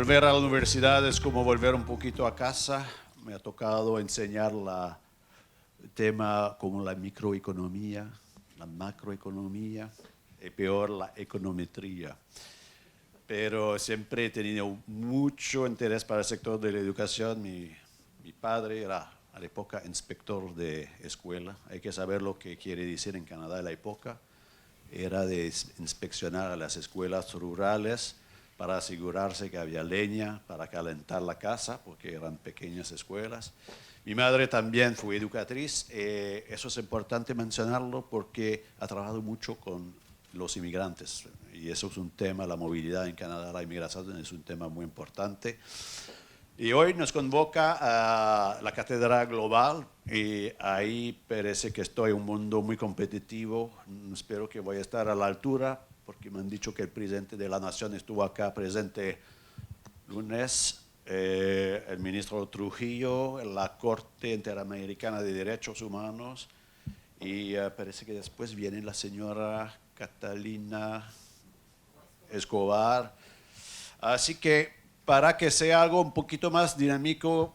Volver a la universidad es como volver un poquito a casa. Me ha tocado enseñar el tema como la microeconomía, la macroeconomía y peor la econometría. Pero siempre he tenido mucho interés para el sector de la educación. Mi padre era a la época inspector de escuela. Hay que saber lo que quiere decir en Canadá a la época. Era de inspeccionar a las escuelas rurales para asegurarse que había leña para calentar la casa, porque eran pequeñas escuelas. Mi madre también fue educatriz. Eso es importante mencionarlo porque ha trabajado mucho con los inmigrantes. Y eso es un tema, la movilidad en Canadá, la inmigración es un tema muy importante. Y hoy nos convoca a la Cátedra Global y ahí parece que estoy en un mundo muy competitivo. Espero que voy a estar a la altura porque me han dicho que el presidente de la Nación estuvo acá presente lunes, el ministro Trujillo, la Corte Interamericana de Derechos Humanos y parece que después viene la señora Catalina Escobar. Así que para que sea algo un poquito más dinámico,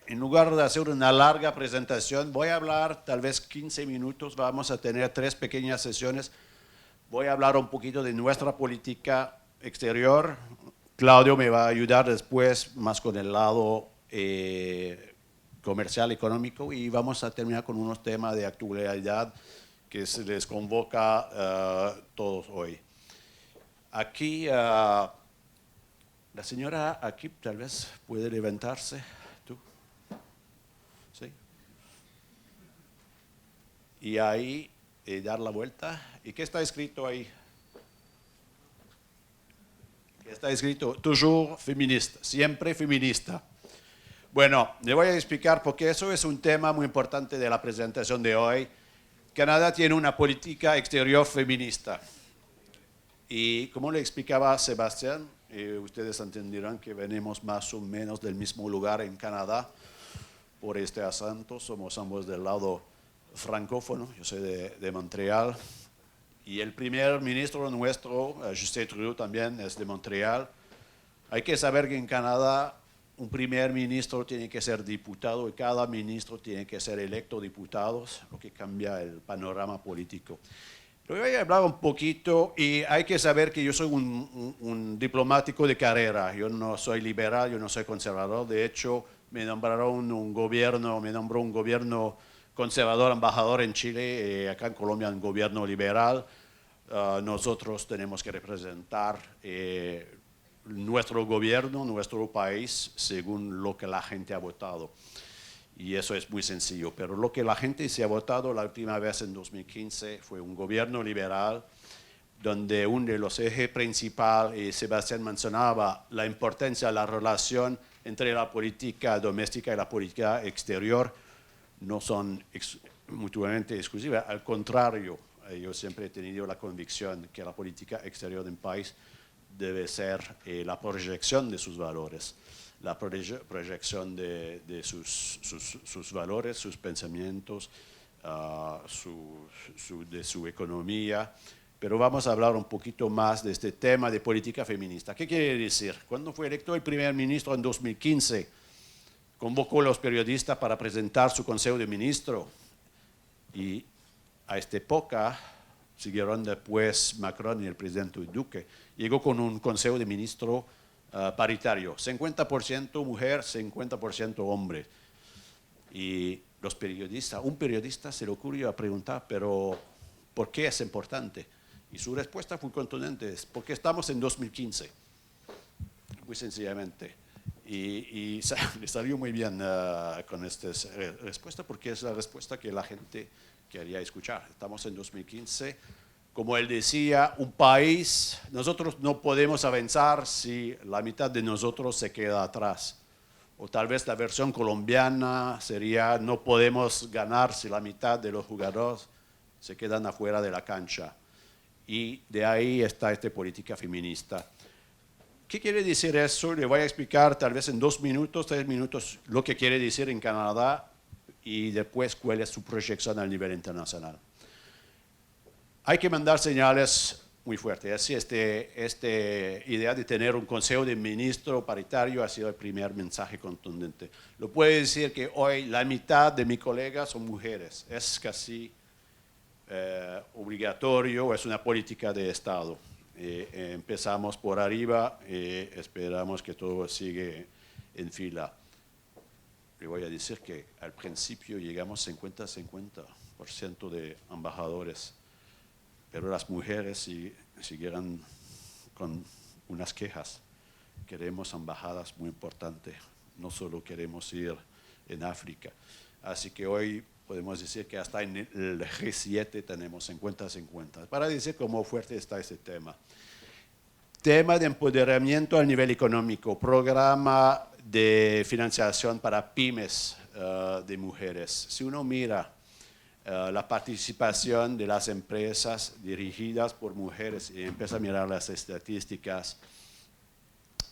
en lugar de hacer una larga presentación, voy a hablar tal vez 15 minutos, vamos a tener 3 pequeñas sesiones. Voy a hablar un poquito de nuestra política exterior. Claudio me va a ayudar después más con el lado comercial, económico, y vamos a terminar con unos temas de actualidad que se les convoca todos hoy. Aquí, la señora aquí tal vez puede levantarse. ¿Tú? ¿Sí? Y ahí dar la vuelta. ¿Y qué está escrito ahí? Está escrito, toujours feminista, siempre feminista. Bueno, le voy a explicar porque eso es un tema muy importante de la presentación de hoy. Canadá tiene una política exterior feminista. Y como le explicaba Sebastián, ustedes entenderán que venimos más o menos del mismo lugar en Canadá. Por este acento, somos ambos del lado francófono, yo soy de Montreal. Y el primer ministro nuestro, Justin Trudeau, también es de Montreal. Hay que saber que en Canadá un primer ministro tiene que ser diputado y cada ministro tiene que ser electo diputados, lo que cambia el panorama político. Pero voy a hablar un poquito y hay que saber que yo soy un diplomático de carrera. Yo no soy liberal, yo no soy conservador. De hecho, me nombró un gobierno conservador, embajador en Chile, acá en Colombia un gobierno liberal. Nosotros tenemos que representar nuestro gobierno, nuestro país, según lo que la gente ha votado. Y eso es muy sencillo, pero lo que la gente se ha votado la última vez en 2015 fue un gobierno liberal, donde uno de los ejes principales, Sebastián mencionaba, la importancia de la relación entre la política doméstica y la política exterior, no son mutuamente exclusivas, al contrario, yo siempre he tenido la convicción que la política exterior de un país debe ser la proyección de sus valores, la proyección de sus valores, sus pensamientos, de su economía. Pero vamos a hablar un poquito más de este tema de política feminista. ¿Qué quiere decir? Cuando fue electo el primer ministro en 2015, convocó a los periodistas para presentar su consejo de ministros y a esta época siguieron después Macron y el presidente Duque. Llegó con un consejo de ministros paritario, 50% mujer, 50% hombre. Y los periodistas, un periodista se le ocurrió a preguntar, pero ¿por qué es importante? Y su respuesta fue contundente, es porque estamos en 2015, muy sencillamente. Y le salió muy bien con esta respuesta porque es la respuesta que la gente quería escuchar. Estamos en 2015, como él decía, un país, nosotros no podemos avanzar si la mitad de nosotros se queda atrás. O tal vez la versión colombiana sería, no podemos ganar si la mitad de los jugadores se quedan afuera de la cancha. Y de ahí está esta política feminista. ¿Qué quiere decir eso? Le voy a explicar tal vez en 2 minutos, 3 minutos, lo que quiere decir en Canadá y después cuál es su proyección a nivel internacional. Hay que mandar señales muy fuerte. Así, esta idea de tener un consejo de ministros paritario ha sido el primer mensaje contundente. Lo puedo decir que hoy la mitad de mis colegas son mujeres. Es casi obligatorio, es una política de Estado. Empezamos por arriba y esperamos que todo siga en fila. Le voy a decir que al principio llegamos 50-50% de embajadores, pero las mujeres siguieron con unas quejas. Queremos embajadas muy importantes, no solo queremos ir en África. Así que hoy podemos decir que hasta en el G7 tenemos 50-50. Para decir cómo fuerte está este tema. Tema de empoderamiento a nivel económico, programa de financiación para pymes de mujeres. Si uno mira la participación de las empresas dirigidas por mujeres y empieza a mirar las estadísticas,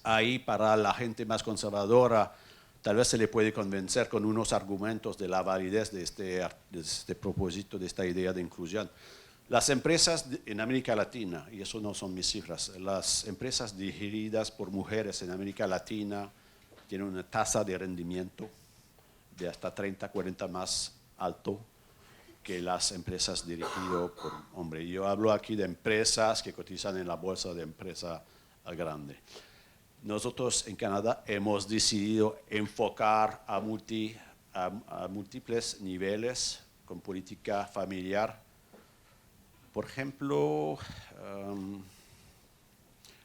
ahí para la gente más conservadora tal vez se le puede convencer con unos argumentos de la validez de este propósito, de esta idea de inclusión. Las empresas en América Latina, y eso no son mis cifras, las empresas dirigidas por mujeres en América Latina tienen una tasa de rendimiento de hasta 30-40 más alto que las empresas dirigidas por hombres. Yo hablo aquí de empresas que cotizan en la bolsa de empresa grande. Nosotros en Canadá hemos decidido enfocar a múltiples niveles con política familiar. Por ejemplo,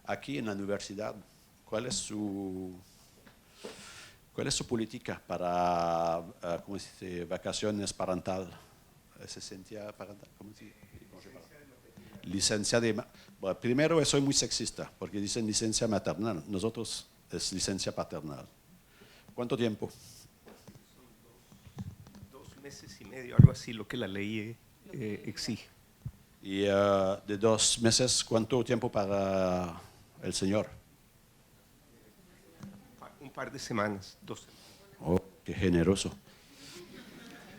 aquí en la universidad, ¿cuál es su política para ¿cómo se dice? Vacaciones parental? ¿Licencia parental? ¿Cómo se llama? Licencia de... Bueno, primero, soy muy sexista, porque dicen licencia maternal. Nosotros es licencia paternal. ¿Cuánto tiempo? Son 2 meses y medio, algo así, lo que la ley exige. Y de 2 meses, ¿cuánto tiempo para el señor? Un par de semanas, 2. Oh, qué generoso.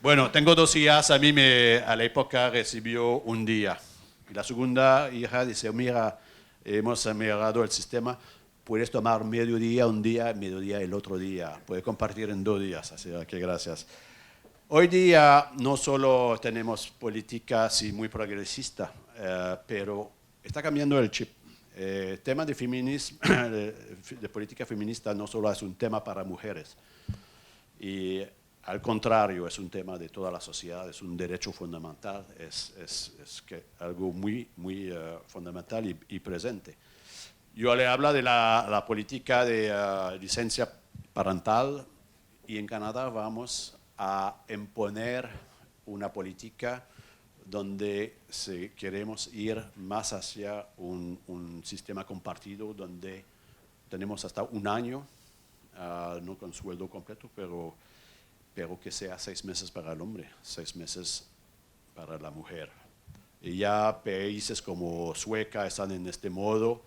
Bueno, tengo 2 hijas, a la época recibió un día. Y la segunda hija dice, mira, hemos mejorado el sistema, puedes tomar mediodía un día, mediodía el otro día, puedes compartir en 2 días, así que gracias. Hoy día no solo tenemos políticas muy progresistas, pero está cambiando el chip. El tema de feminismo, de política feminista no solo es un tema para mujeres, y al contrario, es un tema de toda la sociedad, es un derecho fundamental, es algo muy fundamental y presente. Yo le hablo de la política de licencia parental y en Canadá vamos a imponer una política donde queremos ir más hacia un sistema compartido donde tenemos hasta 1 año, no con sueldo completo, pero que sea 6 meses para el hombre, 6 meses para la mujer. Y ya países como Suecia están en este modo.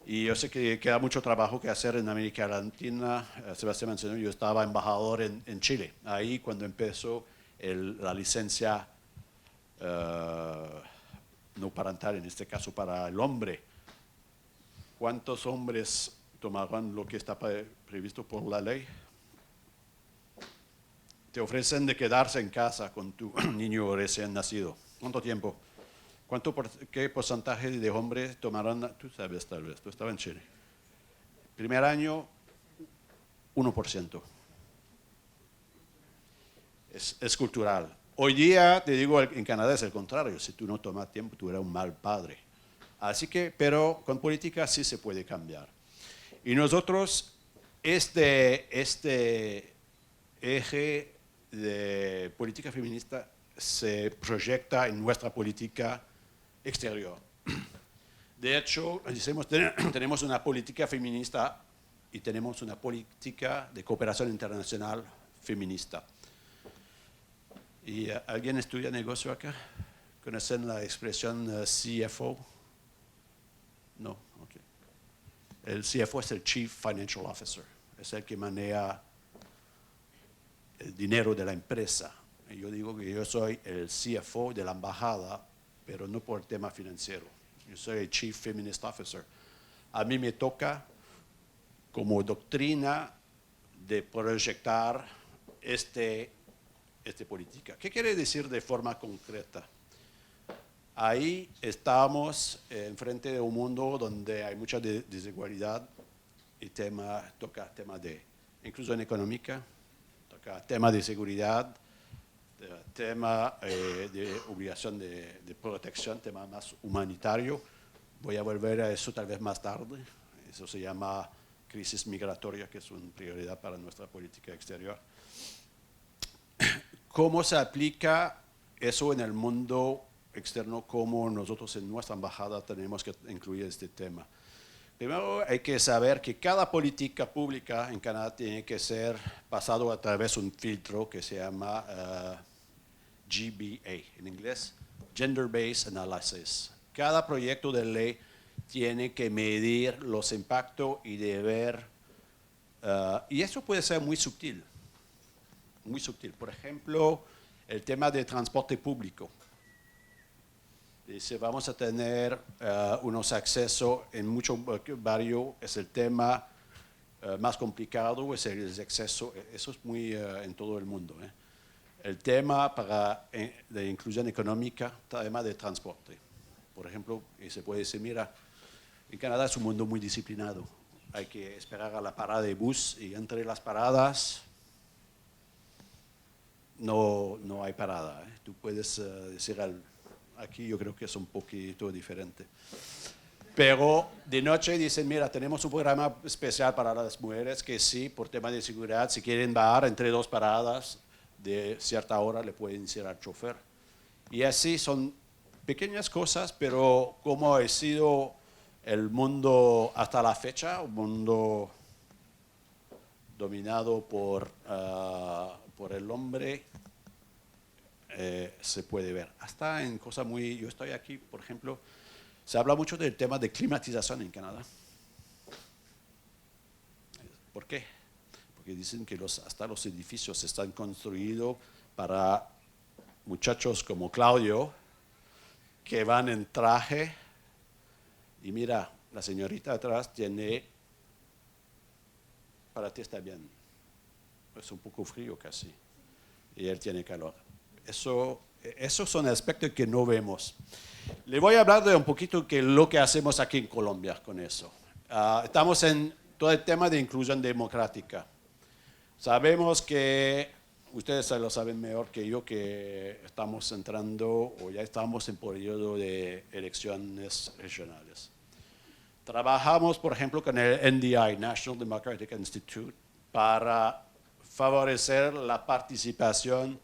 Y yo sé que queda mucho trabajo que hacer en América Latina. Sebastián mencionó, yo estaba embajador en Chile. Ahí cuando empezó la licencia no parental, en este caso para el hombre. ¿Cuántos hombres tomarán lo que está previsto por la ley? Te ofrecen de quedarse en casa con tu niño recién nacido. ¿Cuánto tiempo? ¿Qué porcentaje de hombres tomarán? Tú sabes, tal vez, tú estabas en Chile. Primer año, 1%. Es cultural. Hoy día, te digo, en Canadá es el contrario. Si tú no tomas tiempo, tú eres un mal padre. Así que, pero con política sí se puede cambiar. Y nosotros, este eje de política feminista se proyecta en nuestra política exterior. De hecho, tenemos una política feminista y tenemos una política de cooperación internacional feminista. ¿Y alguien estudia negocio acá? ¿Conocen la expresión CFO? No, ok. El CFO es el Chief Financial Officer, es el que maneja el dinero de la empresa. Y yo digo que yo soy el CFO de la embajada, pero no por el tema financiero, Yo soy el Chief Feminist Officer. A mí me toca, como doctrina, de proyectar esta política. ¿Qué quiere decir de forma concreta? Ahí estamos enfrente de un mundo donde hay mucha desigualdad y toca tema de inclusión económica, toca tema de seguridad, tema de obligación de protección, tema más humanitario. Voy a volver a eso tal vez más tarde. Eso se llama crisis migratoria, que es una prioridad para nuestra política exterior. ¿Cómo se aplica eso en el mundo externo? ¿Cómo nosotros en nuestra embajada tenemos que incluir este tema? Primero hay que saber que cada política pública en Canadá tiene que ser pasado a través de un filtro que se llama GBA, en inglés, Gender Based Analysis. Cada proyecto de ley tiene que medir los impactos y de ver, y eso puede ser muy sutil, muy sutil. Por ejemplo, el tema de transporte público. Si vamos a tener unos accesos en muchos barrios, es el tema más complicado, es el acceso, eso es muy en todo el mundo. El tema de inclusión económica, tema de transporte. Por ejemplo, y se puede decir, mira, en Canadá es un mundo muy disciplinado. Hay que esperar a la parada de bus y entre las paradas no hay parada. Tú puedes decir aquí yo creo que es un poquito diferente. Pero de noche dicen, mira, tenemos un programa especial para las mujeres que sí, por tema de seguridad, si quieren bajar entre dos paradas de cierta hora, le pueden decir al chofer. Y así son pequeñas cosas, pero como ha sido el mundo hasta la fecha, un mundo dominado por el hombre, se puede ver. Hasta en cosas muy... Yo estoy aquí, por ejemplo, se habla mucho del tema de climatización en Canadá. ¿Por qué? Porque dicen que hasta los edificios están construidos para muchachos como Claudio, que van en traje, y mira, la señorita atrás tiene, para ti está bien, es un poco frío casi, y él tiene calor. Esos son aspectos que no vemos. Le voy a hablar de un poquito de lo que hacemos aquí en Colombia con eso. Estamos en todo el tema de inclusión democrática. Sabemos que, ustedes lo saben mejor que yo, que estamos entrando o ya estamos en periodo de elecciones regionales. Trabajamos, por ejemplo, con el NDI, National Democratic Institute, para favorecer la participación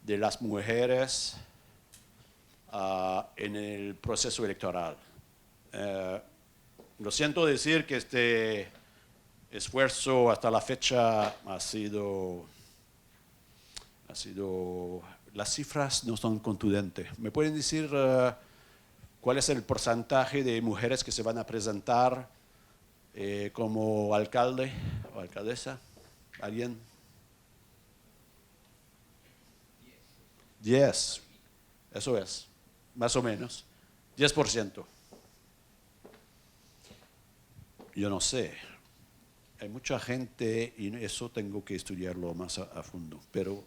de las mujeres en el proceso electoral. Lo siento decir que este esfuerzo hasta la fecha ha sido, las cifras no son contundentes. ¿Me pueden decir cuál es el porcentaje de mujeres que se van a presentar como alcalde o alcaldesa? ¿Alguien? 10, eso es, más o menos, 10%. Yo no sé, hay mucha gente, y eso tengo que estudiarlo más a fondo, pero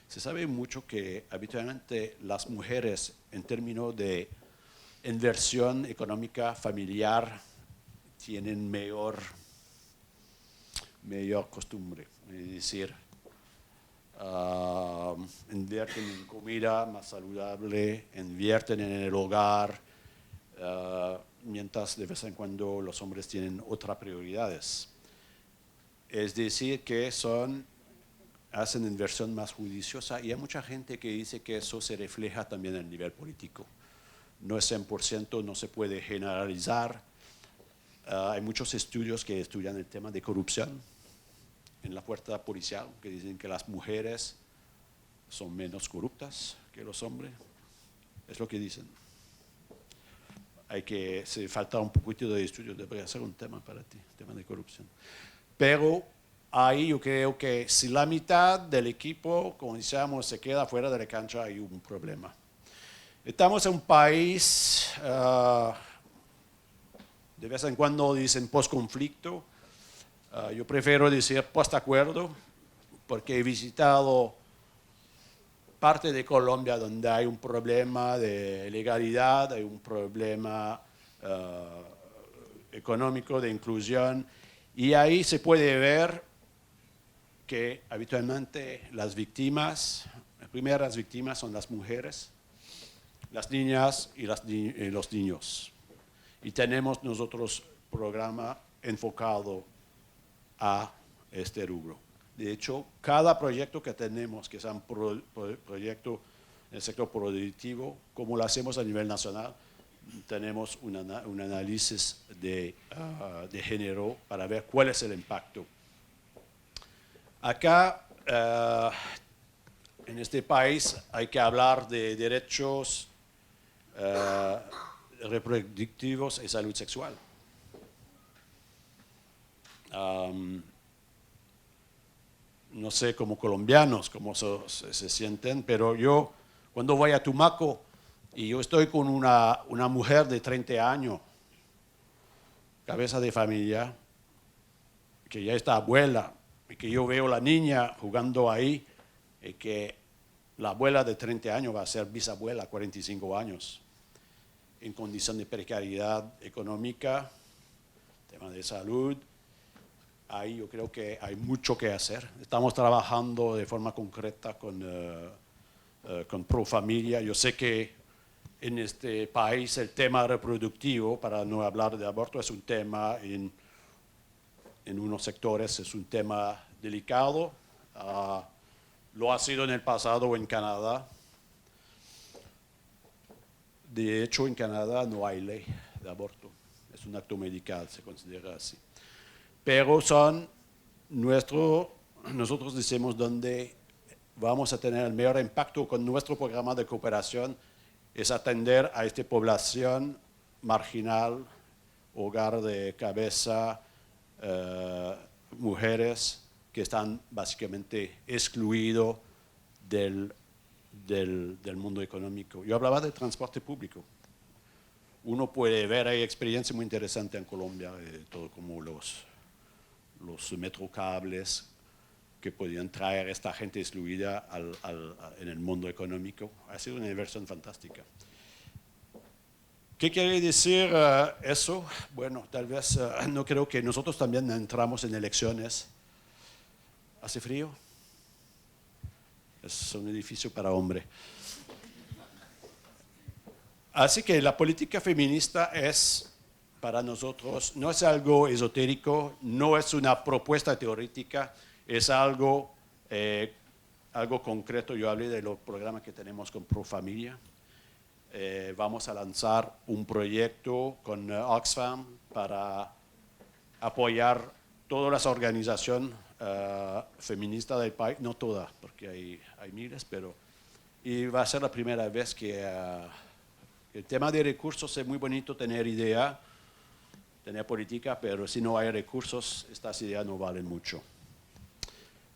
se sabe mucho que habitualmente las mujeres, en términos de inversión económica familiar, tienen mayor costumbre, es decir, invierten en comida más saludable, invierten en el hogar, mientras de vez en cuando los hombres tienen otras prioridades. Es decir, que hacen inversión más juiciosa, y hay mucha gente que dice que eso se refleja también en el nivel político. No es 100%, no se puede generalizar. Hay muchos estudios que estudian el tema de corrupción en la fuerza policial, que dicen que las mujeres son menos corruptas que los hombres. Es lo que dicen. Se falta un poquito de estudio, debería ser un tema para ti, tema de corrupción. Pero ahí yo creo que si la mitad del equipo, como decíamos, se queda fuera de la cancha, hay un problema. Estamos en un país De vez en cuando dicen post-conflicto. Yo prefiero decir post-acuerdo, porque he visitado parte de Colombia donde hay un problema de legalidad, hay un problema económico de inclusión, y ahí se puede ver que habitualmente las primeras víctimas son las mujeres, las niñas y los niños. Y tenemos nosotros programa enfocado a este rubro. De hecho, cada proyecto que tenemos, que sea un proyecto en el sector productivo, como lo hacemos a nivel nacional, tenemos un análisis de género para ver cuál es el impacto. Acá, en este país, hay que hablar de derechos reproductivos y salud sexual. No sé como colombianos cómo se sienten, pero yo cuando voy a Tumaco y yo estoy con una mujer de 30 años, cabeza de familia, que ya está abuela, y que yo veo la niña jugando ahí, y que la abuela de 30 años va a ser bisabuela, 45 años, en condición de precariedad económica, tema de salud. Ahí yo creo que hay mucho que hacer. Estamos trabajando de forma concreta con Pro Familia. Yo sé que en este país el tema reproductivo, para no hablar de aborto, es un tema en unos sectores, es un tema delicado. Lo ha sido en el pasado en Canadá. De hecho, en Canadá no hay ley de aborto. Es un acto medical, se considera así. Pero nosotros decimos donde vamos a tener el mayor impacto con nuestro programa de cooperación es atender a esta población marginal, hogar de cabeza, mujeres que están básicamente excluidos del mundo económico. Yo hablaba de transporte público. Uno puede ver, hay experiencia muy interesante en Colombia, todo como los metrocables que podían traer a esta gente excluida en el mundo económico. Ha sido una inversión fantástica. ¿Qué quiere decir eso? Bueno, tal vez no creo que nosotros también entramos en elecciones. ¿Hace frío? Es un edificio para hombre. Así que la política feminista es, para nosotros, no es algo esotérico, no es una propuesta teórica, es algo concreto. Yo hablé de los programas que tenemos con Pro Familia. Vamos a lanzar un proyecto con Oxfam para apoyar todas las organizaciones feministas del país, no todas, porque hay miles, pero y va a ser la primera vez que el tema de recursos es muy bonito tener idea, tener política, pero si no hay recursos, estas ideas no valen mucho.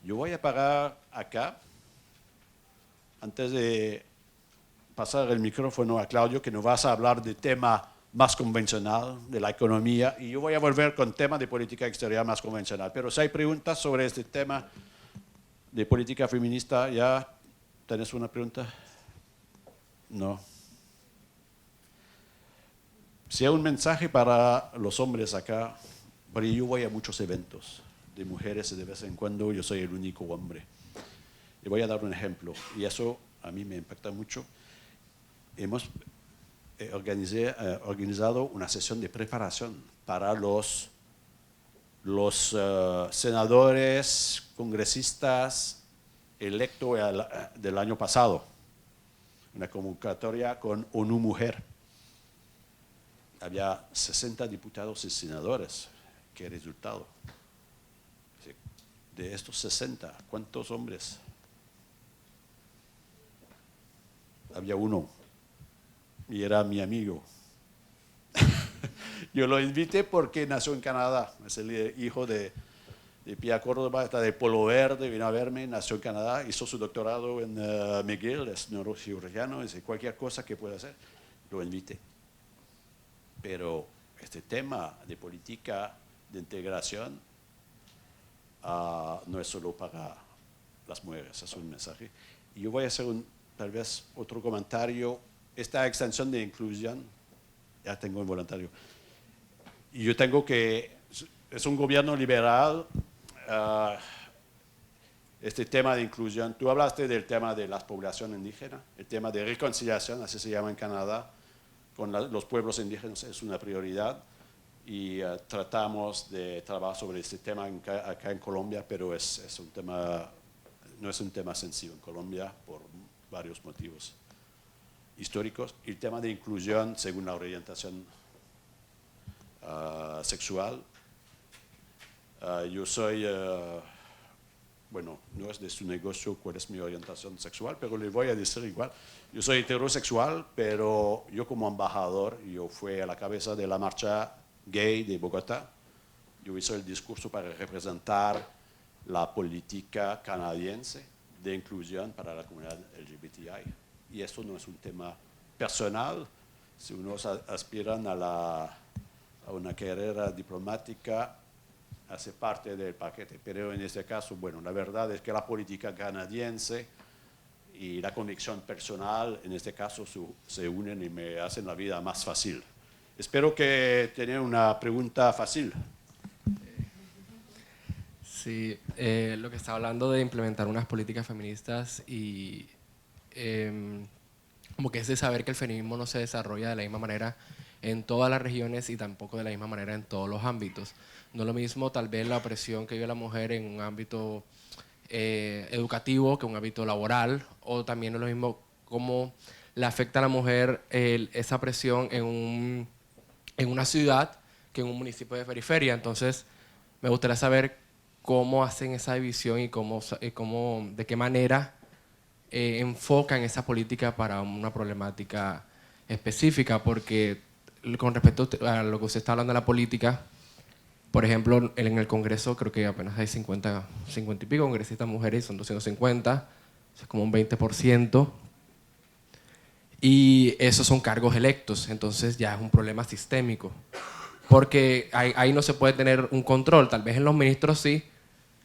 Yo voy a parar acá, antes de pasar el micrófono a Claudio, que nos vas a hablar de tema más convencional, de la economía, y yo voy a volver con tema de política exterior más convencional. Pero si hay preguntas sobre este tema de política feminista, ¿ya tenés una pregunta? No. Si hay un mensaje para los hombres acá, porque yo voy a muchos eventos de mujeres y de vez en cuando yo soy el único hombre. Y voy a dar un ejemplo, y eso a mí me impacta mucho. Hemos organizado una sesión de preparación para los senadores, congresistas electos del año pasado. Una convocatoria con ONU Mujer. Había 60 diputados y senadores. ¿Qué resultado? De estos 60, ¿cuántos hombres? Había uno, y era mi amigo. Yo lo invité porque nació en Canadá, es el hijo de Pia Córdoba, está de Polo Verde, vino a verme, nació en Canadá, hizo su doctorado en McGill, es neurocirujano, dice cualquier cosa que pueda hacer, lo invité. Pero este tema de política de integración no es solo para las mujeres, es un mensaje. Y yo voy a hacer tal vez otro comentario. Esta extensión de inclusión, ya tengo un voluntario, y yo tengo que, es un gobierno liberal, este tema de inclusión. Tú hablaste del tema de la población indígena, el tema de reconciliación, así se llama en Canadá, con los pueblos indígenas es una prioridad y tratamos de trabajar sobre este tema acá en Colombia, pero es un tema, no es un tema sencillo en Colombia por varios motivos históricos. El tema de inclusión según la orientación sexual. Yo soy, bueno, no es de su negocio cuál es mi orientación sexual, pero le voy a decir igual. Yo soy heterosexual, pero yo como embajador, yo fui a la cabeza de la marcha gay de Bogotá. Yo hice el discurso para representar la política canadiense de inclusión para la comunidad LGBTI. Y esto no es un tema personal. Si unos aspiran a una carrera diplomática, hace parte del paquete. Pero en este caso, bueno, la verdad es que la política canadiense y la convicción personal, en este caso, se unen y me hacen la vida más fácil. Espero que tengan una pregunta fácil. Sí, lo que está hablando de implementar unas políticas feministas y como que es de saber que el feminismo no se desarrolla de la misma manera en todas las regiones y tampoco de la misma manera en todos los ámbitos. No es lo mismo tal vez la opresión que vive la mujer en un ámbito educativo que un ámbito laboral, o también no es lo mismo cómo le afecta a la mujer esa presión en una ciudad que en un municipio de periferia. Entonces, me gustaría saber cómo hacen esa división y de qué manera enfocan esa política para una problemática específica, porque con respecto a lo que usted está hablando de la política, por ejemplo, en el Congreso creo que apenas hay 50 y pico congresistas mujeres, son 250, es como un 20%, y esos son cargos electos, entonces ya es un problema sistémico, porque ahí no se puede tener un control. Tal vez en los ministros sí,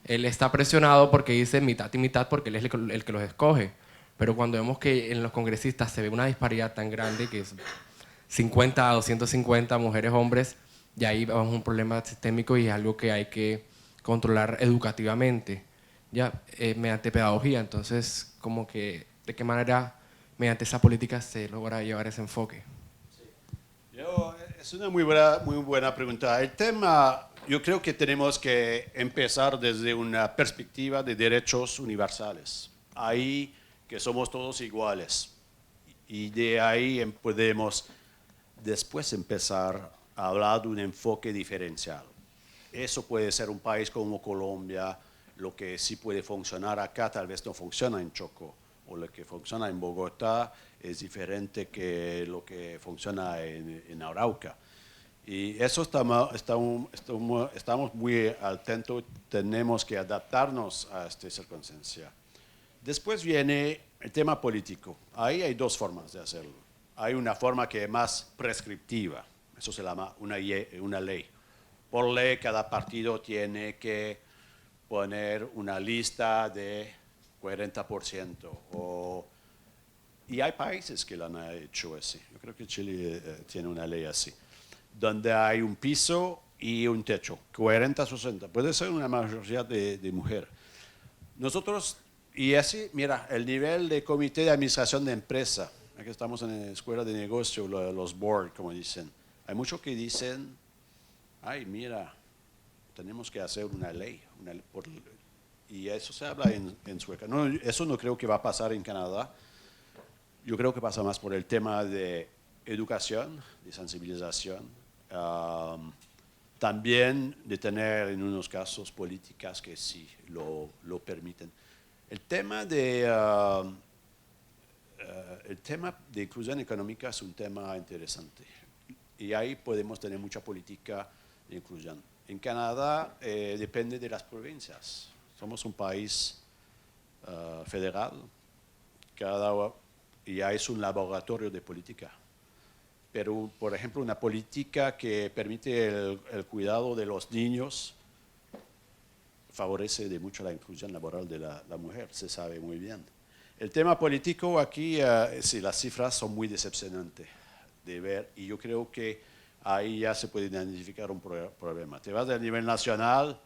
él está presionado porque dice mitad y mitad porque él es el que los escoge, pero cuando vemos que en los congresistas se ve una disparidad tan grande que es 50 a 250 mujeres, hombres, y ahí vamos a un problema sistémico y es algo que hay que controlar educativamente, ya, mediante pedagogía. Entonces, como que, ¿de qué manera mediante esa política se logra llevar ese enfoque? Es una muy buena pregunta. El tema, yo creo que tenemos que empezar desde una perspectiva de derechos universales. Ahí que somos todos iguales. Y de ahí podemos después empezar a hablar de un enfoque diferencial. Eso puede ser un país como Colombia, lo que sí puede funcionar acá tal vez no funciona en Chocó, o lo que funciona en Bogotá es diferente que lo que funciona en Arauca. Y eso estamos muy atentos, tenemos que adaptarnos a esta circunstancia. Después viene el tema político. Ahí hay dos formas de hacerlo. Hay una forma que es más prescriptiva, eso se llama una ley. Por ley, cada partido tiene que poner una lista de 40%. Y hay países que lo han hecho así. Yo creo que Chile tiene una ley así, donde hay un piso y un techo, 40-60. Puede ser una mayoría de mujeres. Nosotros, y así, mira, el nivel de comité de administración de empresa, aquí estamos en la escuela de negocio, los board, como dicen. Hay muchos que dicen, ay, mira, tenemos que hacer una ley. Y eso se habla en Suecia. No, eso no creo que va a pasar en Canadá. Yo creo que pasa más por el tema de educación, de sensibilización, también de tener en unos casos políticas que sí lo permiten. El tema de inclusión económica es un tema interesante y ahí podemos tener mucha política de inclusión. En Canadá depende de las provincias. Somos un país federal, y es un laboratorio de política. pero por ejemplo una política que permite el cuidado de los niños favorece de mucho la inclusión laboral de la mujer, se sabe muy bien. El tema político aquí, sí, las cifras son muy decepcionantes de ver y yo creo que ahí ya se puede identificar un problema. Te vas del nivel nacional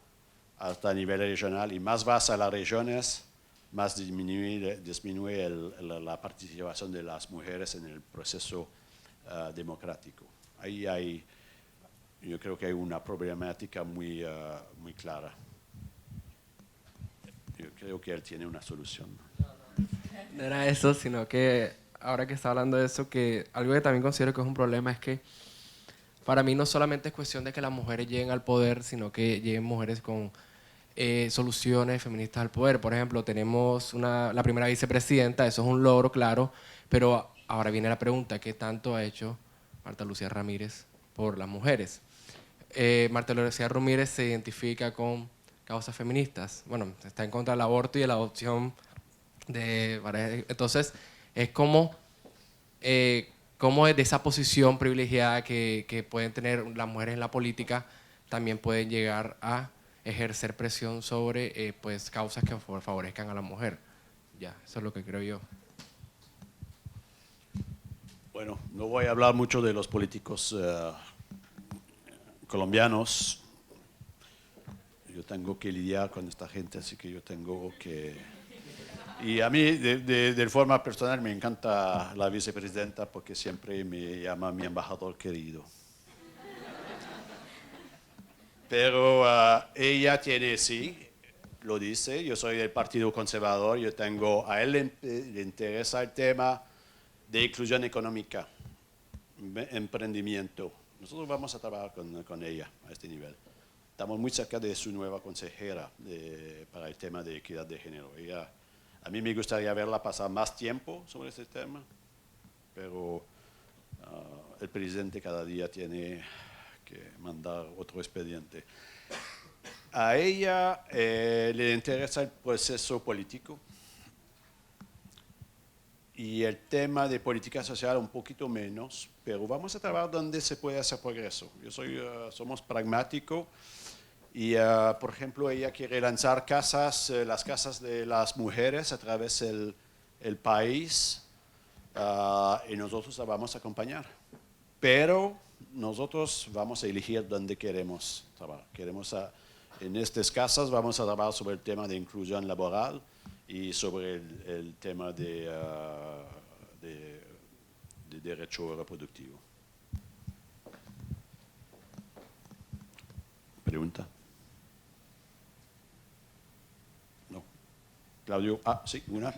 hasta el nivel regional y más vas a las regiones, más disminuye la participación de las mujeres en el proceso democrático. Ahí yo creo que hay una problemática muy clara. Yo creo que él tiene una solución. No era eso, sino que ahora que está hablando de eso, que algo que también considero que es un problema es que para mí no solamente es cuestión de que las mujeres lleguen al poder, sino que lleguen mujeres con soluciones feministas al poder. Por ejemplo, tenemos la primera vicepresidenta, eso es un logro, claro, pero ahora viene la pregunta, ¿qué tanto ha hecho Marta Lucía Ramírez por las mujeres? Marta Lucía Ramírez se identifica con causas feministas, bueno, está en contra del aborto y de la adopción de parejas. Entonces, es como desde esa posición privilegiada que pueden tener las mujeres en la política, también pueden llegar a ejercer presión sobre pues, causas que favorezcan a la mujer. Ya, eso es lo que creo yo. Bueno, no voy a hablar mucho de los políticos colombianos. Yo tengo que lidiar con esta gente, así que yo tengo que... Y a mí, de forma personal, me encanta la vicepresidenta porque siempre me llama mi embajador querido. Pero ella tiene, sí, lo dice, yo soy del Partido Conservador, a él le interesa el tema de inclusión económica, emprendimiento. Nosotros vamos a trabajar con ella a este nivel. Estamos muy cerca de su nueva consejera para el tema de equidad de género. A mí me gustaría verla pasar más tiempo sobre este tema, pero el presidente cada día tiene que mandar otro expediente. A ella le interesa el proceso político y el tema de política social un poquito menos, pero vamos a trabajar donde se puede hacer progreso. Somos pragmáticos y, por ejemplo, ella quiere lanzar las casas de las mujeres a través del país y nosotros la vamos a acompañar. Pero nosotros vamos a elegir dónde queremos trabajar. En estas casas vamos a trabajar sobre el tema de inclusión laboral y sobre el tema de derecho reproductivo. ¿Pregunta? No. Claudio, sí, una.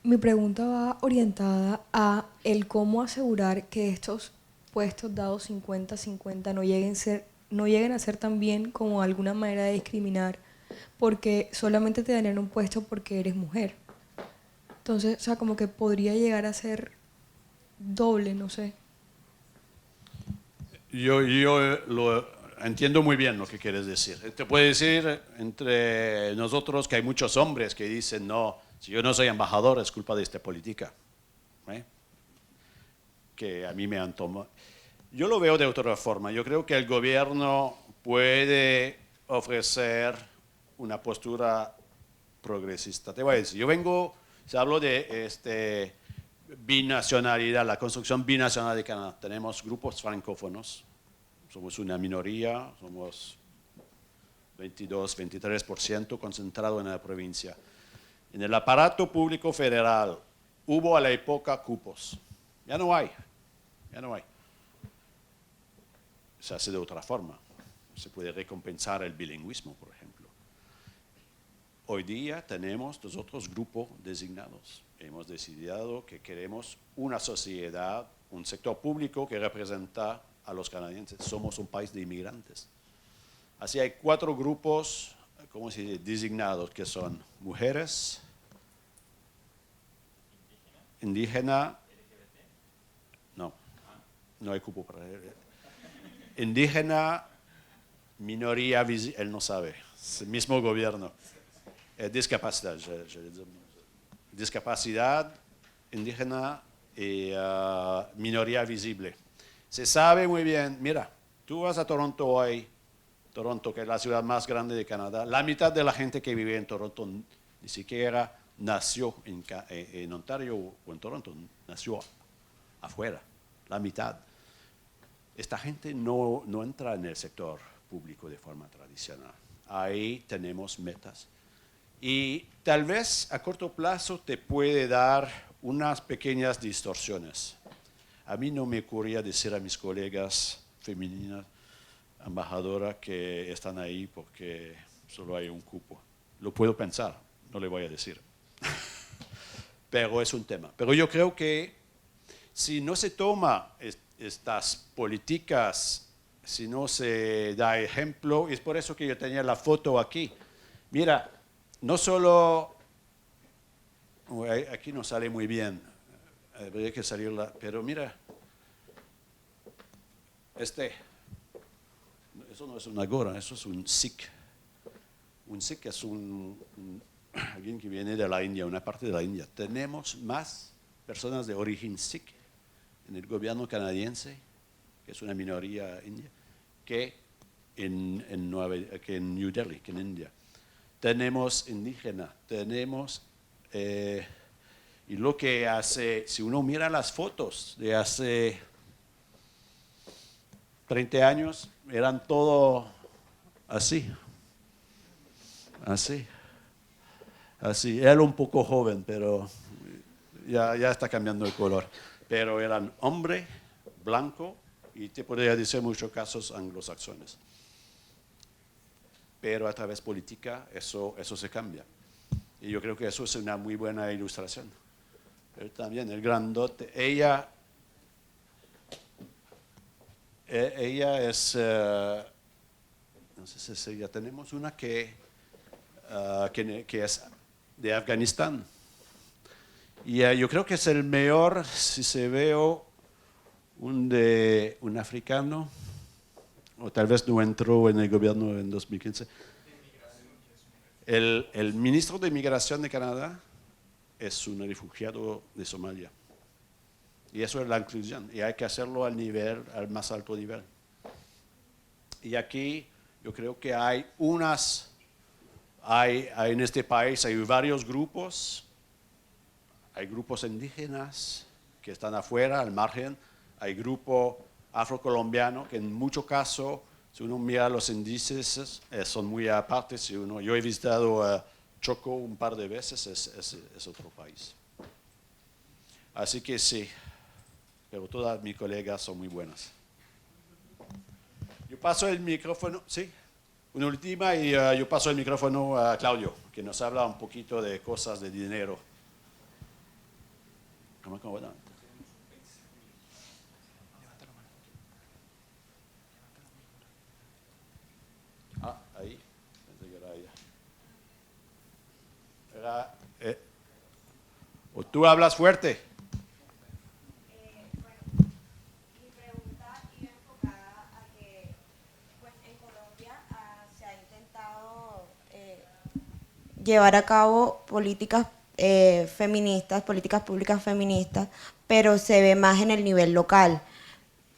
Mi pregunta va orientada a el cómo asegurar que estos puestos dados 50-50 no lleguen a ser también como alguna manera de discriminar, porque solamente te darían un puesto porque eres mujer. Entonces, o sea, como que podría llegar a ser doble, no sé. Yo lo entiendo muy bien lo que quieres decir. Te puedo decir entre nosotros que hay muchos hombres que dicen, no, si yo no soy embajador es culpa de esta política. Que a mí me han tomado. Yo lo veo de otra forma. Yo creo que el gobierno puede ofrecer una postura progresista. Te voy a decir, se habló de binacionalidad, la construcción binacional de Canadá. Tenemos grupos francófonos, somos una minoría, somos 22-23% concentrado en la provincia. En el aparato público federal hubo a la época cupos. Ya no hay. Se hace de otra forma. Se puede recompensar el bilingüismo, por ejemplo. Hoy día tenemos nosotros grupos designados. Hemos decidido que queremos una sociedad, un sector público que representa a los canadienses. Somos un país de inmigrantes. Así hay 4 grupos, ¿cómo se dice?, designados, que son mujeres, indígena, no hay cupo para indígena, minoría, él no sabe, es el mismo gobierno. Discapacidad, discapacidad, indígena, minoría visible. Se sabe muy bien, mira, tú vas a Toronto hoy, Toronto, que es la ciudad más grande de Canadá, la mitad de la gente que vive en Toronto ni siquiera nació en Ontario o en Toronto, nació afuera, la mitad. Esta gente no entra en el sector público de forma tradicional. Ahí tenemos metas. Y tal vez a corto plazo te puede dar unas pequeñas distorsiones. A mí no me ocurría decir a mis colegas femeninas, embajadoras, que están ahí porque solo hay un cupo. Lo puedo pensar, no le voy a decir. Pero es un tema. Pero yo creo que si no se toma estas políticas, si no se da ejemplo, y es por eso que yo tenía la foto aquí. Mira, no solo, aquí no sale muy bien, habría que salirla, pero mira, eso no es una gora, eso es un Sikh. Un Sikh es alguien que viene de la India, una parte de la India. Tenemos más personas de origen Sikh en el gobierno canadiense, que es una minoría india, que en New Delhi, que en India. Tenemos indígena, tenemos, y lo que hace, si uno mira las fotos de hace 30 años, eran todo así, así, así. Él un poco joven, pero ya está cambiando el color. Pero eran hombre, blanco, y te podría decir en muchos casos anglosajones. Pero a través política eso se cambia. Y yo creo que eso es una muy buena ilustración. Pero también el grandote, ella es, no sé si es ella, tenemos una que es de Afganistán. Y yo creo que es el mejor, si se veo un africano, o tal vez no entró en el gobierno en 2015. El ministro de Inmigración de Canadá es un refugiado de Somalia. Y eso es la inclusión. Y hay que hacerlo al más alto nivel. Y aquí yo creo que hay en este país hay varios grupos. Hay grupos indígenas que están afuera, al margen. Hay grupo afrocolombiano que en muchos casos, si uno mira los índices, son muy aparte. Yo he visitado Choco un par de veces, es otro país. Así que sí, pero todas mis colegas son muy buenas. Yo paso el micrófono, ¿sí? Una última y yo paso el micrófono a Claudio, que nos habla un poquito de cosas de dinero. ¿Cómo va? Ahí. Pensé que era ella. ¿O tú hablas fuerte? Bueno, mi pregunta iba enfocada a que pues, en Colombia se ha intentado llevar a cabo políticas feministas, políticas públicas feministas, pero se ve más en el nivel local.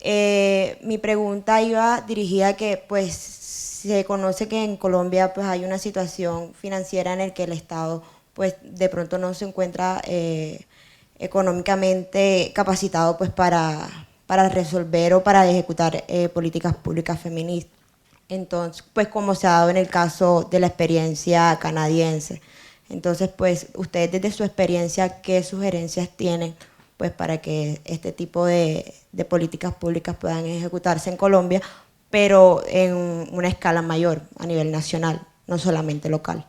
Mi pregunta iba dirigida a que pues se conoce que en Colombia pues hay una situación financiera en la que el Estado pues de pronto no se encuentra económicamente capacitado pues para resolver o para ejecutar políticas públicas feministas. Entonces, pues como se ha dado en el caso de la experiencia canadiense. Entonces, pues ustedes desde su experiencia, ¿qué sugerencias tienen pues para que este tipo de políticas públicas puedan ejecutarse en Colombia, pero en una escala mayor, a nivel nacional, no solamente local?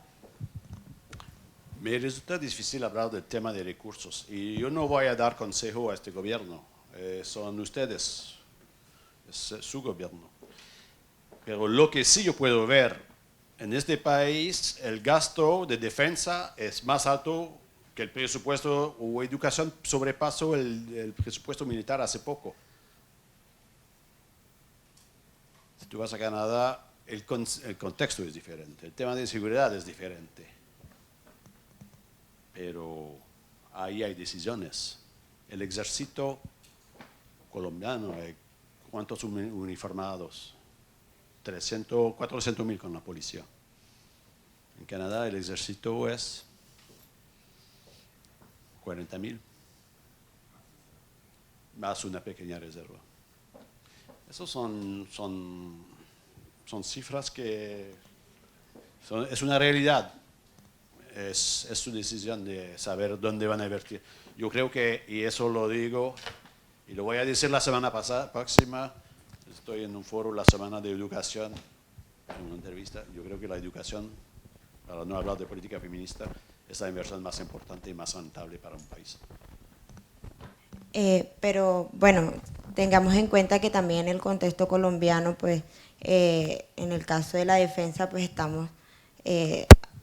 Me resulta difícil hablar del tema de recursos y yo no voy a dar consejo a este gobierno, son ustedes, es su gobierno. Pero lo que sí yo puedo ver, en este país el gasto de defensa es más alto que el presupuesto o educación sobrepasó el presupuesto militar hace poco. Si tú vas a Canadá, el contexto es diferente, el tema de seguridad es diferente. Pero ahí hay decisiones El ejército colombiano, ¿cuántos uniformados? 300, 400.000 con la policía. En Canadá el ejército es 40.000, más una pequeña reserva. Esas son cifras que es una realidad. Es su decisión de saber dónde van a invertir. Yo creo que, y eso lo digo, y lo voy a decir la semana próxima, estoy en un foro, la semana de educación, en una entrevista. Yo creo que la educación, para no hablar de política feminista, es la inversión más importante y más rentable para un país. Pero bueno, tengamos en cuenta que también en el contexto colombiano, pues en el caso de la defensa, pues estamos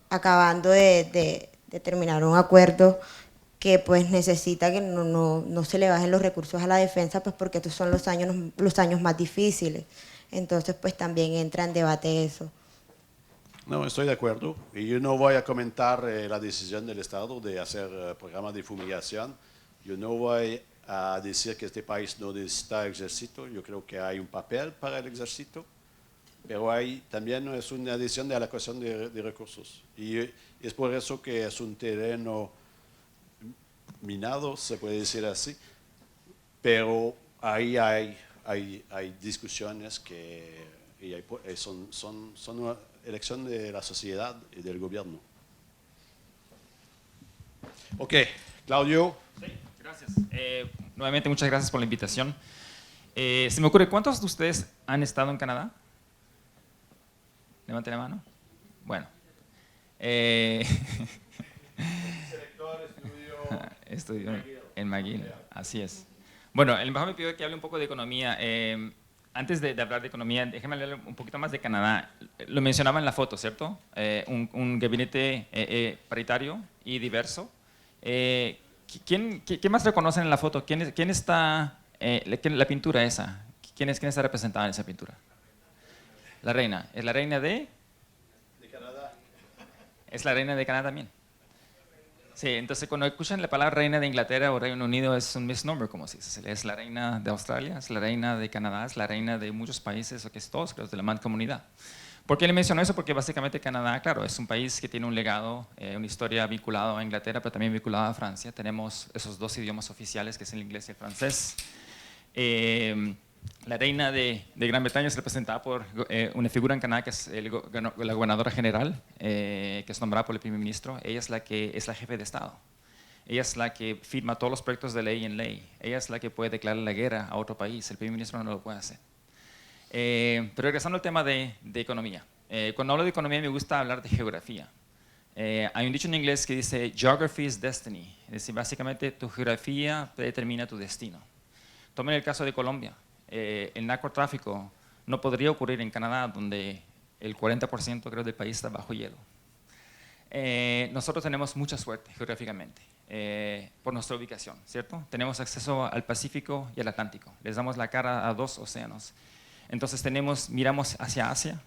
acabando de terminar un acuerdo que pues necesita que no se le bajen los recursos a la defensa, pues porque estos son los años más difíciles. Entonces pues también entra en debate eso. No, estoy de acuerdo. Y yo no voy a comentar la decisión del Estado de hacer programas de fumigación. Yo no voy a decir que este país no necesita ejército. Yo creo que hay un papel para el ejército, pero también es una decisión de alocación de recursos. Y es por eso que es un terreno minado, se puede decir así, pero ahí hay discusiones son una elección de la sociedad y del gobierno. Ok, Claudio. Sí, gracias. Nuevamente, muchas gracias por la invitación. Se me ocurre, ¿cuántos de ustedes han estado en Canadá? Levante la mano. Bueno. Estudió en McGill, así es. Bueno, el embajador me pidió que hable un poco de economía. Antes de hablar de economía, déjeme hablar un poquito más de Canadá. Lo mencionaba en la foto, ¿cierto? Un gabinete paritario y diverso. ¿Quién más reconocen en la foto? ¿Quién está, la pintura esa? ¿Quién está representada en esa pintura? La reina. ¿Es la reina de Canadá? Es la reina de Canadá también. Sí, entonces cuando escuchan la palabra reina de Inglaterra o Reino Unido es un misnomer, como se dice. Es la reina de Australia, es la reina de Canadá, es la reina de muchos países, o que es todos, creo, de la mancomunidad. ¿Por qué le menciono eso? Porque básicamente Canadá, claro, es un país que tiene un legado, una historia vinculada a Inglaterra, pero también vinculada a Francia. Tenemos esos dos idiomas oficiales, que es el inglés y el francés. La reina de Gran Bretaña es representada por una figura en Canadá que es la gobernadora general, que es nombrada por el primer ministro. Ella es la que es la jefe de Estado. Ella es la que firma todos los proyectos de ley en ley. Ella es la que puede declarar la guerra a otro país. El primer ministro no lo puede hacer. Pero regresando al tema de economía. Cuando hablo de economía me gusta hablar de geografía. Hay un dicho en inglés que dice Geography is destiny. Es decir, básicamente tu geografía predetermina tu destino. Tomen el caso de Colombia. El narcotráfico no podría ocurrir en Canadá, donde el 40% creo del país está bajo hielo. Nosotros tenemos mucha suerte geográficamente por nuestra ubicación, ¿cierto? Tenemos acceso al Pacífico y al Atlántico. Les damos la cara a dos océanos. Entonces miramos hacia Asia,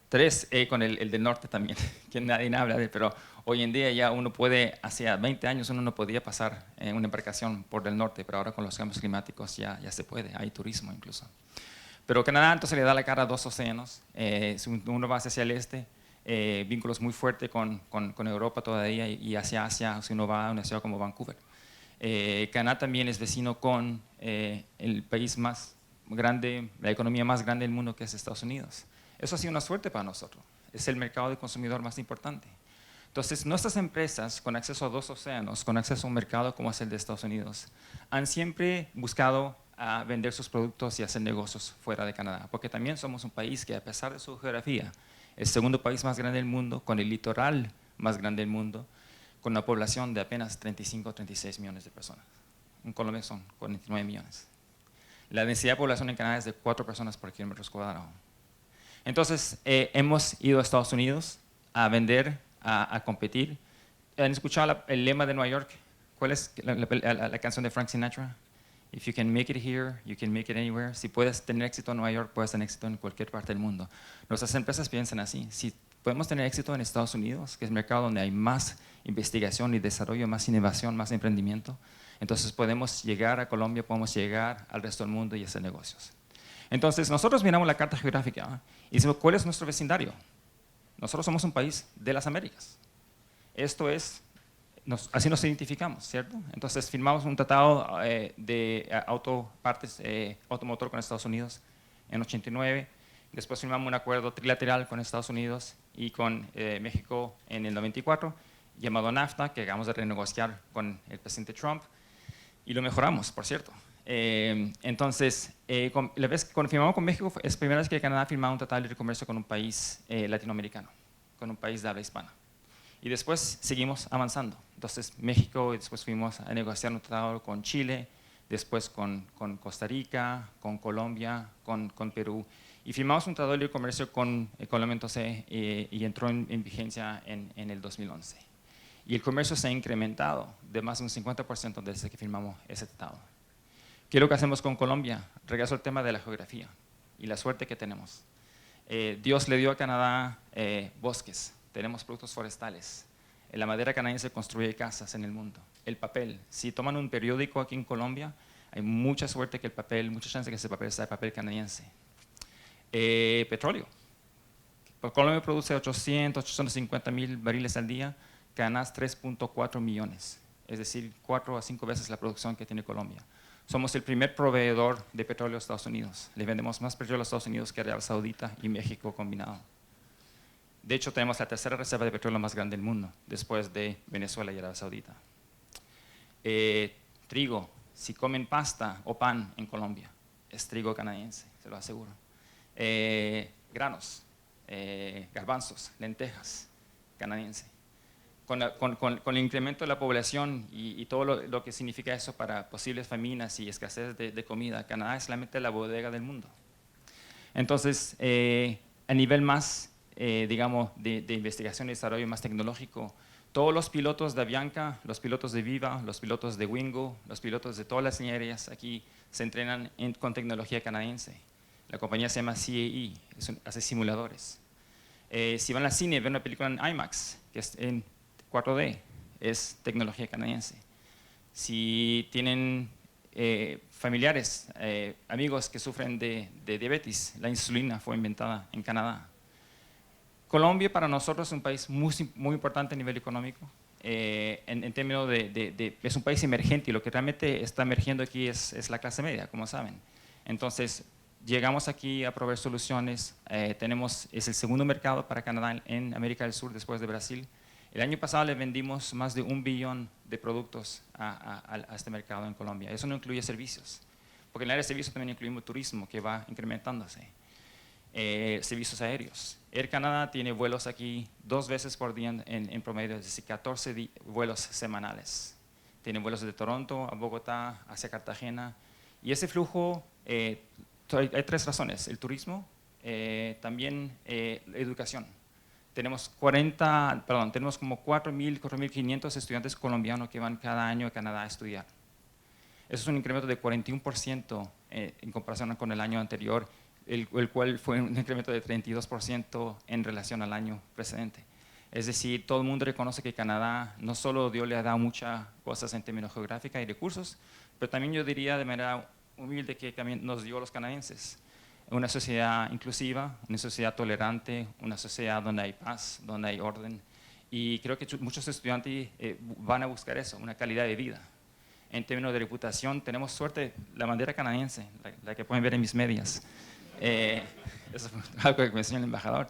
tres con el del norte también, que nadie habla de él, pero hoy en día ya uno puede, hace 20 años uno no podía pasar en una embarcación por el norte, pero ahora con los cambios climáticos ya se puede, hay turismo incluso. Pero Canadá entonces le da la cara a dos océanos, si uno va hacia el este, vínculos muy fuertes con Europa todavía y hacia Asia, si uno va a una ciudad como Vancouver. Canadá también es vecino con el país más grande, la economía más grande del mundo, que es Estados Unidos. Eso ha sido una suerte para nosotros, es el mercado de consumidor más importante. Entonces, nuestras empresas con acceso a dos océanos, con acceso a un mercado como es el de Estados Unidos, han siempre buscado a vender sus productos y hacer negocios fuera de Canadá, porque también somos un país que, a pesar de su geografía, es el segundo país más grande del mundo, con el litoral más grande del mundo, con una población de apenas 35 o 36 millones de personas. En Colombia son 49 millones. La densidad de población en Canadá es de 4 personas por kilómetro cuadrado. Entonces, hemos ido a Estados Unidos a vender, a competir. ¿Han escuchado el lema de Nueva York? ¿Cuál es la canción de Frank Sinatra? If you can make it here, you can make it anywhere. Si puedes tener éxito en Nueva York, puedes tener éxito en cualquier parte del mundo. Nuestras empresas piensan así. Si podemos tener éxito en Estados Unidos, que es el mercado donde hay más investigación y desarrollo, más innovación, más emprendimiento, Entonces podemos llegar a Colombia, podemos llegar al resto del mundo y hacer negocios. Entonces nosotros miramos la carta geográfica y decimos, ¿cuál es nuestro vecindario? Nosotros somos un país de las Américas. Esto es, así nos identificamos, ¿cierto? Entonces firmamos un tratado de autopartes automotor con Estados Unidos en 89. Después firmamos un acuerdo trilateral con Estados Unidos y con México en el 94, llamado NAFTA, que acabamos de renegociar con el presidente Trump. Y lo mejoramos, por cierto. Entonces, la vez cuando firmamos con México, es la primera vez que Canadá ha firmado un tratado de libre comercio con un país latinoamericano, con un país de habla hispana. Y después seguimos avanzando. Entonces, México, y después fuimos a negociar un tratado con Chile, después con Costa Rica, con Colombia, con Perú. Y firmamos un tratado de libre comercio con Colombia entonces, y entró en vigencia en el 2011. Y el comercio se ha incrementado de más de un 50% desde que firmamos ese tratado. ¿Qué es lo que hacemos con Colombia? Regreso al tema de la geografía y la suerte que tenemos. Dios le dio a Canadá bosques, tenemos productos forestales. La madera canadiense construye casas en el mundo. El papel, si toman un periódico aquí en Colombia, hay mucha suerte que el papel, mucha chance que ese papel sea papel canadiense. Petróleo. Colombia produce 850 mil barriles al día, Canadá 3.4 millones, es decir, 4 a 5 veces la producción que tiene Colombia. Somos el primer proveedor de petróleo a Estados Unidos. Le vendemos más petróleo a Estados Unidos que a Arabia Saudita y México combinado. De hecho, tenemos la tercera reserva de petróleo más grande del mundo, después de Venezuela y Arabia Saudita. Trigo, si comen pasta o pan en Colombia, es trigo canadiense, se lo aseguro. Granos, garbanzos, lentejas, canadiense. Con el incremento de la población y todo lo que significa eso para posibles faminas y escasez de comida, Canadá es solamente la bodega del mundo. Entonces, a nivel más, digamos, de investigación y desarrollo más tecnológico, todos los pilotos de Avianca, los pilotos de Viva, los pilotos de Wingo, los pilotos de todas las ingenierías aquí se entrenan con tecnología canadiense. La compañía se llama CAE, hace simuladores. Si van al cine, ven una película en IMAX, que es en 4D, es tecnología canadiense. Si tienen familiares, amigos que sufren de diabetes, la insulina fue inventada en Canadá. Colombia para nosotros es un país muy importante a nivel económico, en términos es un país emergente y lo que realmente está emergiendo aquí es la clase media, como saben. Entonces, llegamos aquí a proveer soluciones, es el segundo mercado para Canadá en América del Sur después de Brasil. El año pasado le vendimos más de 1 billón de productos a este mercado en Colombia. Eso no incluye servicios, porque en el área de servicios también incluimos turismo, que va incrementándose. Servicios aéreos. Air Canada tiene vuelos aquí 2 veces por día en promedio, es decir, 14 vuelos semanales. Tiene vuelos de Toronto a Bogotá, hacia Cartagena. Y ese flujo, hay 3 razones. El turismo, también educación. Tenemos como 4.000, 4.500 estudiantes colombianos que van cada año a Canadá a estudiar. Eso es un incremento de 41% en comparación con el año anterior, el cual fue un incremento de 32% en relación al año precedente. Es decir, todo el mundo reconoce que Canadá no solo Dios le ha dado muchas cosas en términos geográficos y recursos, pero también yo diría de manera humilde que también nos dio a los canadienses. Una sociedad inclusiva, una sociedad tolerante, una sociedad donde hay paz, donde hay orden. Y creo que muchos estudiantes van a buscar eso, una calidad de vida. En términos de reputación, tenemos suerte, la bandera canadiense, la que pueden ver en mis medias. Eso fue algo que me enseñó el embajador.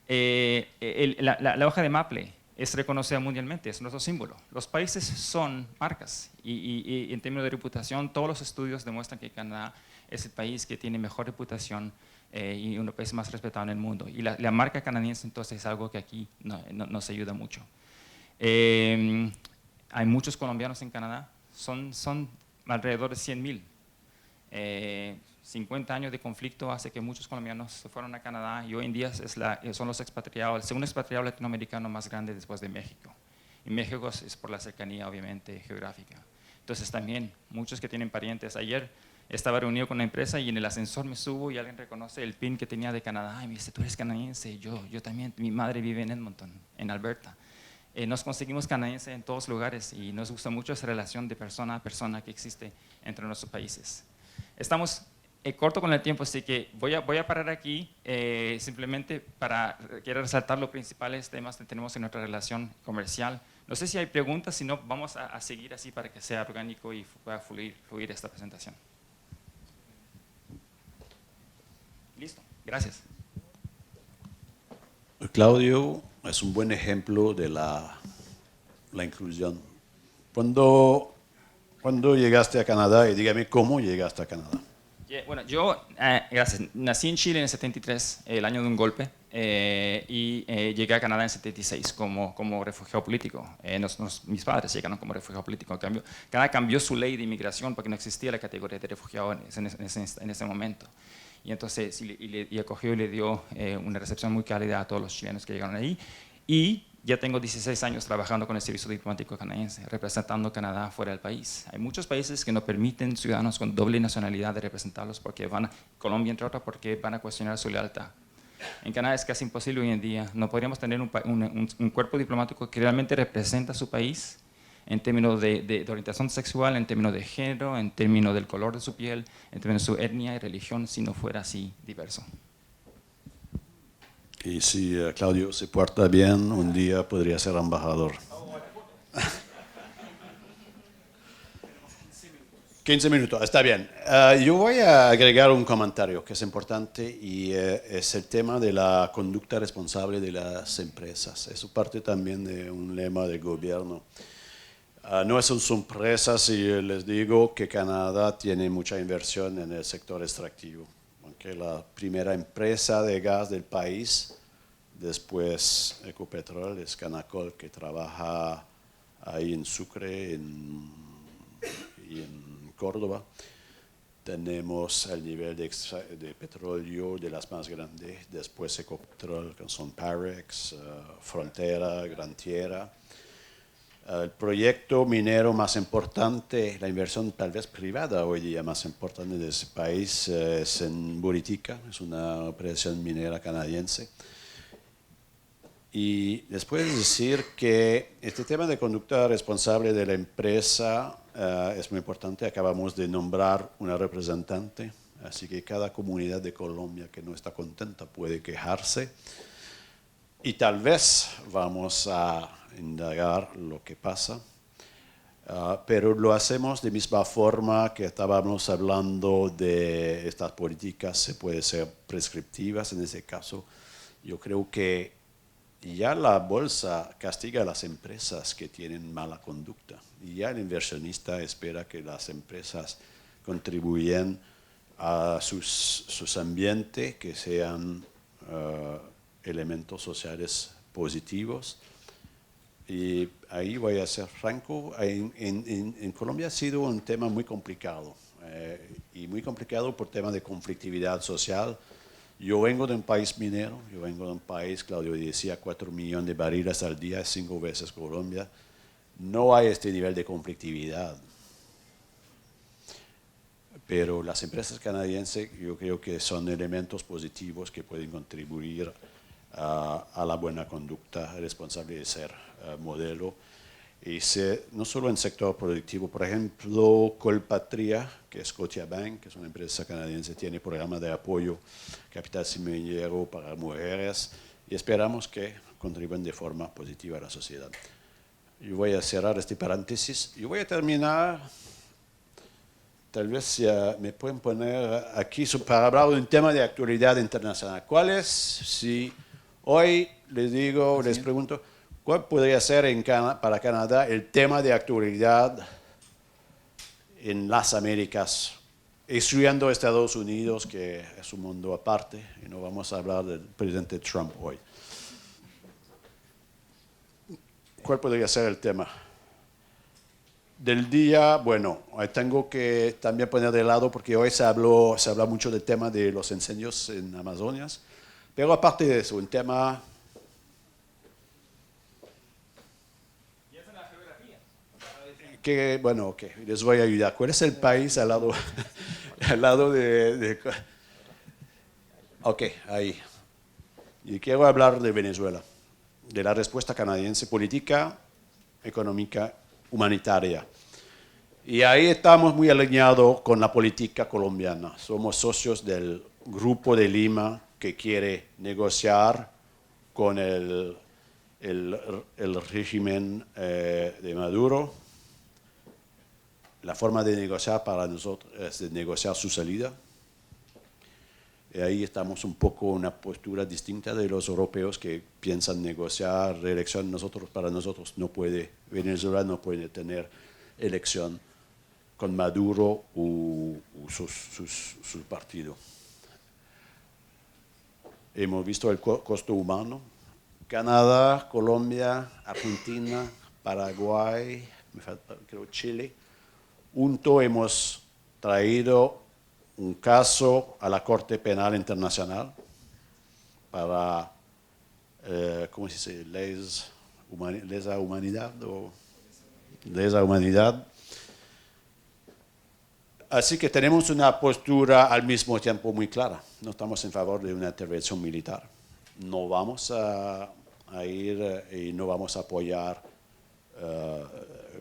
La hoja de maple es reconocida mundialmente, es nuestro símbolo. Los países son marcas y en términos de reputación, todos los estudios demuestran que Canadá es el país que tiene mejor reputación y uno de los países más respetados en el mundo. Y la marca canadiense entonces es algo que aquí nos ayuda mucho. Hay muchos colombianos en Canadá, son alrededor de 100,000. 50 años de conflicto hace que muchos colombianos se fueron a Canadá y hoy en día son los expatriados, el segundo expatriado latinoamericano más grande después de México. Y México es por la cercanía, obviamente, geográfica. Entonces también, muchos que tienen parientes. Ayer estaba reunido con una empresa y en el ascensor me subo y alguien reconoce el PIN que tenía de Canadá y me dice, tú eres canadiense, yo también, mi madre vive en Edmonton, en Alberta. nos conseguimos canadienses en todos lugares y nos gusta mucho esa relación de persona a persona que existe entre nuestros países. Estamos corto con el tiempo, así que voy a parar aquí simplemente quiero resaltar los principales temas que tenemos en nuestra relación comercial. No sé si hay preguntas, si no, vamos a seguir así para que sea orgánico y pueda fluir esta presentación. Listo, gracias. Claudio es un buen ejemplo de la inclusión. Cuando llegaste a Canadá, y dígame cómo llegaste a Canadá. Bueno, yo gracias, nací en Chile en el 73, el año de un golpe, y llegué a Canadá en el 76 como refugiado político. Mis padres llegaron como refugiado político. Canadá cambió su ley de inmigración porque no existía la categoría de refugiado en ese momento. Y entonces y acogió y le dio una recepción muy cálida a todos los chilenos que llegaron ahí. Y ya tengo 16 años trabajando con el Servicio Diplomático Canadiense, representando a Canadá fuera del país. Hay muchos países que no permiten ciudadanos con doble nacionalidad de representarlos porque Colombia entre otras, porque van a cuestionar su lealtad. En Canadá es casi imposible hoy en día. No podríamos tener un cuerpo diplomático que realmente representa a su país en términos de orientación sexual, en términos de género, en términos del color de su piel, en términos de su etnia y religión, si no fuera así diverso. Y si Claudio se porta bien, un día podría ser embajador. 15 minutos, está bien. Yo voy a agregar un comentario que es importante y es el tema de la conducta responsable de las empresas. Eso parte también de un lema del gobierno. No es una sorpresa si les digo que Canadá tiene mucha inversión en el sector extractivo. Aunque la primera empresa de gas del país, después Ecopetrol, es Canacol, que trabaja ahí en Sucre y en Córdoba. Tenemos el nivel de petróleo de las más grandes, después Ecopetrol, que son Parex, Frontera, Gran Tierra. El proyecto minero más importante, la inversión tal vez privada hoy día más importante de ese país es en Buritica, es una operación minera canadiense. Y les puedo decir que este tema de conducta responsable de la empresa es muy importante. Acabamos de nombrar una representante, así que cada comunidad de Colombia que no está contenta puede quejarse. Y tal vez vamos a indagar lo que pasa, pero lo hacemos de misma forma que estábamos hablando de estas políticas, se puede ser prescriptivas en ese caso. Yo creo que ya la bolsa castiga a las empresas que tienen mala conducta y ya el inversionista espera que las empresas contribuyan a sus ambientes, que sean elementos sociales positivos. Y ahí voy a ser franco, en Colombia ha sido un tema muy complicado, y muy complicado por tema de conflictividad social. Yo vengo de un país minero, yo vengo de un país, Claudio decía, 4 millones de barriles al día, 5 veces Colombia. No hay este nivel de conflictividad. Pero las empresas canadienses yo creo que son elementos positivos que pueden contribuir a la buena conducta responsable de ser modelo. Y no solo en el sector productivo, por ejemplo, Colpatria, que es Scotiabank, que es una empresa canadiense, tiene programa de apoyo capital semillero para mujeres y esperamos que contribuyan de forma positiva a la sociedad. Yo voy a cerrar este paréntesis. Yo voy a terminar, tal vez me pueden poner aquí para hablar de un tema de actualidad internacional. ¿Cuál es, si hoy les pregunto, cuál podría ser para Canadá el tema de actualidad en las Américas, excluyendo Estados Unidos, que es un mundo aparte, y no vamos a hablar del presidente Trump hoy? ¿Cuál podría ser el tema del día? Bueno, tengo que también poner de lado, porque hoy se habla mucho del tema de los incendios en Amazonas, pero aparte de eso, un tema... Bueno, les voy a ayudar. ¿Cuál es el país al lado de... Ok, ahí. Y quiero hablar de Venezuela. de la respuesta canadiense política, económica, humanitaria. Y ahí estamos muy alineados con la política colombiana. Somos socios del Grupo de Lima que quiere negociar con el régimen de Maduro. La forma de negociar para nosotros es de negociar su salida. Y ahí estamos un poco en una postura distinta de los europeos que piensan negociar reelección. Para nosotros no puede, Venezuela no puede tener elección con Maduro o su partido. Hemos visto el costo humano. Canadá, Colombia, Argentina, Paraguay, me falta, creo Chile. Juntos hemos traído un caso a la Corte Penal Internacional para, ¿cómo se dice? Lesa humanidad o lesa humanidad. Así que tenemos una postura al mismo tiempo muy clara. No estamos en favor de una intervención militar. No vamos a ir y no vamos a apoyar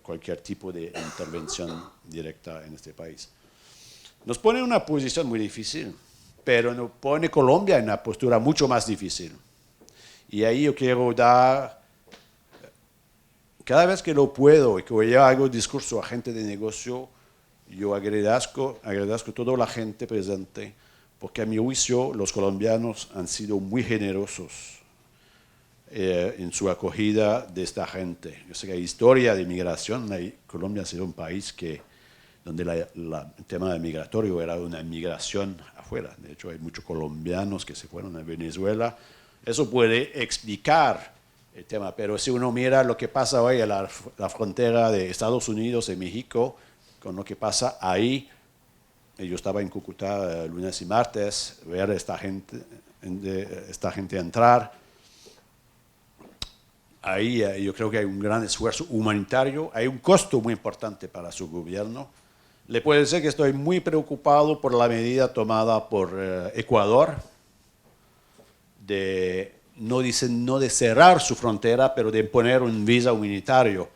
cualquier tipo de intervención directa en este país. Nos pone en una posición muy difícil, pero nos pone Colombia en una postura mucho más difícil. Y ahí yo quiero dar, cada vez que lo puedo y que yo hago discurso a gente de negocio, yo agradezco a toda la gente presente, porque a mi juicio los colombianos han sido muy generosos en su acogida de esta gente. Yo sé que hay historia de migración, Colombia ha sido un país donde el tema migratorio era una migración afuera. De hecho, hay muchos colombianos que se fueron a Venezuela. Eso puede explicar el tema, pero si uno mira lo que pasa hoy a la frontera de Estados Unidos y México, con lo que pasa ahí, yo estaba en Cúcuta lunes y martes, ver a esta gente entrar. Ahí yo creo que hay un gran esfuerzo humanitario, hay un costo muy importante para su gobierno. Le puedo decir que estoy muy preocupado por la medida tomada por Ecuador de no de cerrar su frontera, pero de imponer un visa humanitario.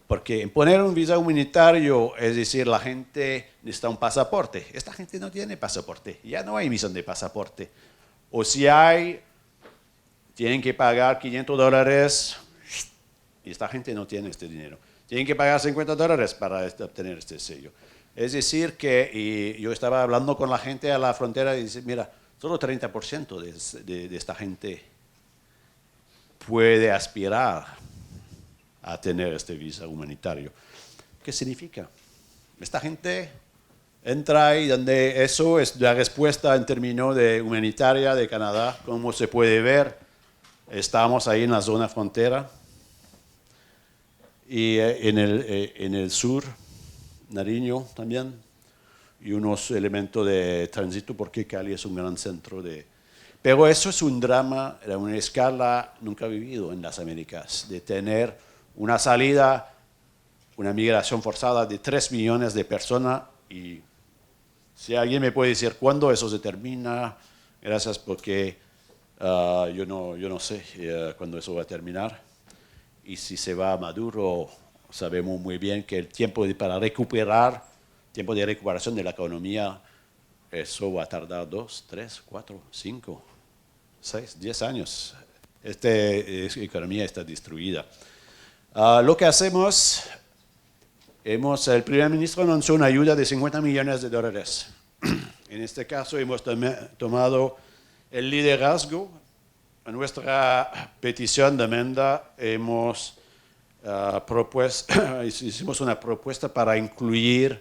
Porque imponer un visa humanitario es decir, la gente necesita un pasaporte. Esta gente no tiene pasaporte, ya no hay emisión de pasaporte. O si hay, tienen que pagar $500 y esta gente no tiene este dinero. Tienen que pagar $50 para obtener este sello. Es decir que yo estaba hablando con la gente a la frontera y dice, mira, solo 30% de esta gente puede aspirar a tener este visa humanitario. ¿Qué significa? Esta gente entra ahí donde eso es la respuesta en términos de humanitaria de Canadá, como se puede ver. Estamos ahí en la zona frontera y en el sur, Nariño también, y unos elementos de tránsito porque Cali es un gran centro de... Pero eso es un drama a una escala nunca vivido en las Américas, de tener una salida, una migración forzada de 3 millones de personas y si alguien me puede decir cuándo eso se termina, gracias porque yo no sé cuándo eso va a terminar. Y si se va a Maduro, sabemos muy bien que el tiempo tiempo de recuperación de la economía, eso va a tardar 2, 3, 4, 5, 6, 10 años. Esta economía está destruida. Lo que hacemos, el primer ministro anunció una ayuda de $50 millones. En este caso hemos tomado el liderazgo. En nuestra petición de enmienda hicimos una propuesta para incluir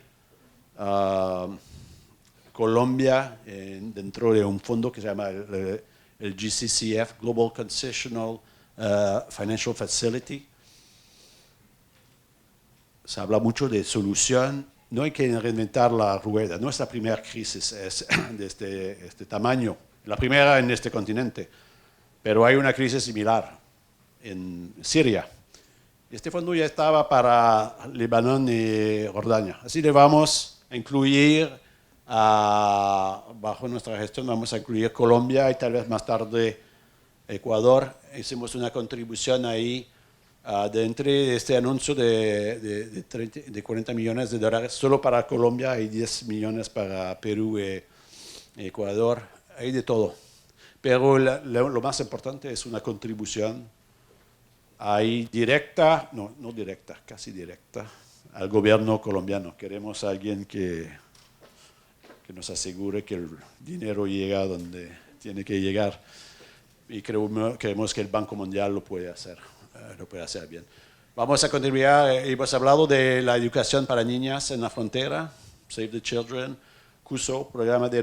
Colombia dentro de un fondo que se llama el GCCF, Global Concessional Financial Facility. Se habla mucho de solución, no hay que reinventar la rueda. Nuestra primera crisis es de este tamaño, la primera en este continente, pero hay una crisis similar en Siria. Este fondo ya estaba para Líbano y Jordania. Así le vamos a incluir, bajo nuestra gestión, vamos a incluir Colombia y tal vez más tarde Ecuador. Hicimos una contribución ahí de este anuncio de 40 millones de dólares solo para Colombia, hay 10 millones para Perú y Ecuador, hay de todo. Pero lo más importante es una contribución ahí directa, no directa, casi directa, al gobierno colombiano. Queremos a alguien que nos asegure que el dinero llega a donde tiene que llegar. Y creemos que el Banco Mundial lo puede hacer bien. Vamos a contribuir, hemos hablado de la educación para niñas en la frontera, Save the Children, CUSO, programa de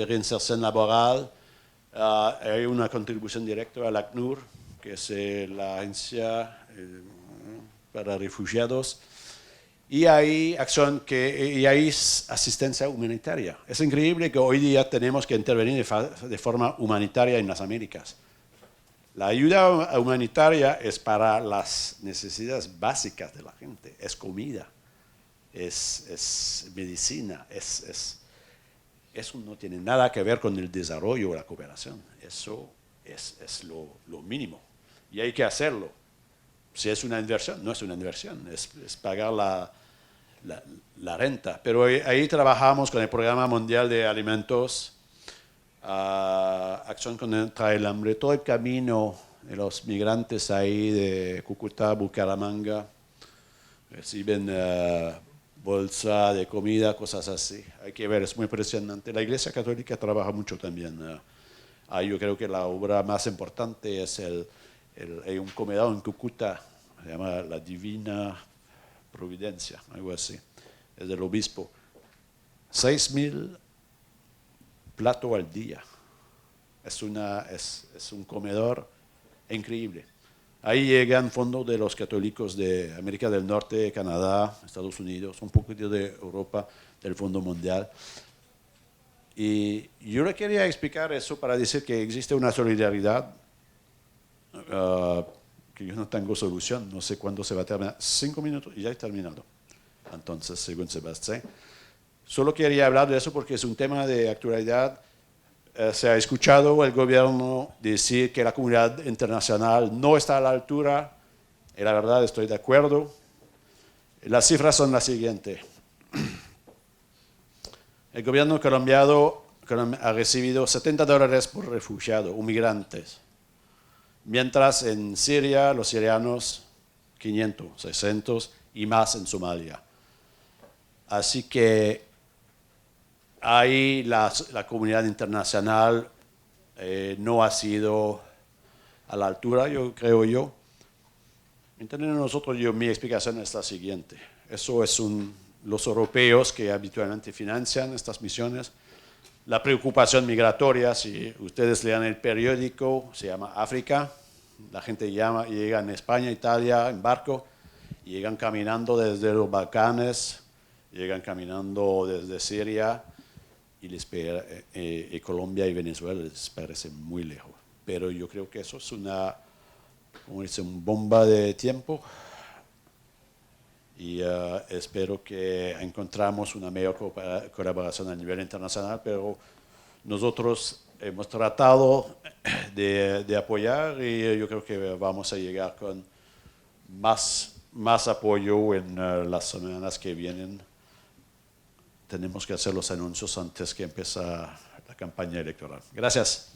reinserción laboral. Hay una contribución directa al ACNUR, que es la agencia para refugiados. Y hay asistencia humanitaria. Es increíble que hoy día tenemos que intervenir de forma humanitaria en las Américas. La ayuda humanitaria es para las necesidades básicas de la gente. Es comida, es medicina, eso no tiene nada que ver con el desarrollo o la cooperación. Eso es lo mínimo. Y hay que hacerlo. Si es una inversión, no es una inversión, es pagar la renta. Pero ahí trabajamos con el Programa Mundial de Alimentos, acción contra el hambre, todo el camino de los migrantes ahí de Cúcuta, Bucaramanga, reciben bolsa de comida, cosas así. Hay que ver, es muy impresionante. La Iglesia Católica trabaja mucho también. Yo creo que la obra más importante es hay un comedor en Cúcuta, se llama La Divina Providencia, algo así. Es del obispo. 6,000 platos al día. Es un comedor increíble. Ahí llegan fondos de los católicos de América del Norte, Canadá, Estados Unidos, un poquito de Europa, del Fondo Mundial. Y yo le quería explicar eso para decir que existe una solidaridad que yo no tengo solución, no sé cuándo se va a terminar. 5 minutos y ya he terminado. Entonces, según Sebastián. Solo quería hablar de eso porque es un tema de actualidad. Se ha escuchado el gobierno decir que la comunidad internacional no está a la altura, y la verdad estoy de acuerdo. Las cifras son las siguientes. El gobierno colombiano ha recibido $70 por refugiado, migrantes, mientras en Siria los sirianos 500, 600 y más en Somalia. Así que ahí la comunidad internacional no ha sido a la altura, creo yo. Entonces nosotros, mi explicación es la siguiente. Eso es los europeos que habitualmente financian estas misiones. La preocupación migratoria, si ustedes lean el periódico, se llama África. La gente llega en España, Italia, en barco, llegan caminando desde los Balcanes, llegan caminando desde Siria, y Colombia y Venezuela les parece muy lejos. Pero yo creo que eso es una bomba de tiempo y espero que encontramos una mejor colaboración a nivel internacional, pero nosotros hemos tratado de apoyar y yo creo que vamos a llegar con más apoyo en las semanas que vienen. Tenemos que hacer los anuncios antes que empiece la campaña electoral. Gracias.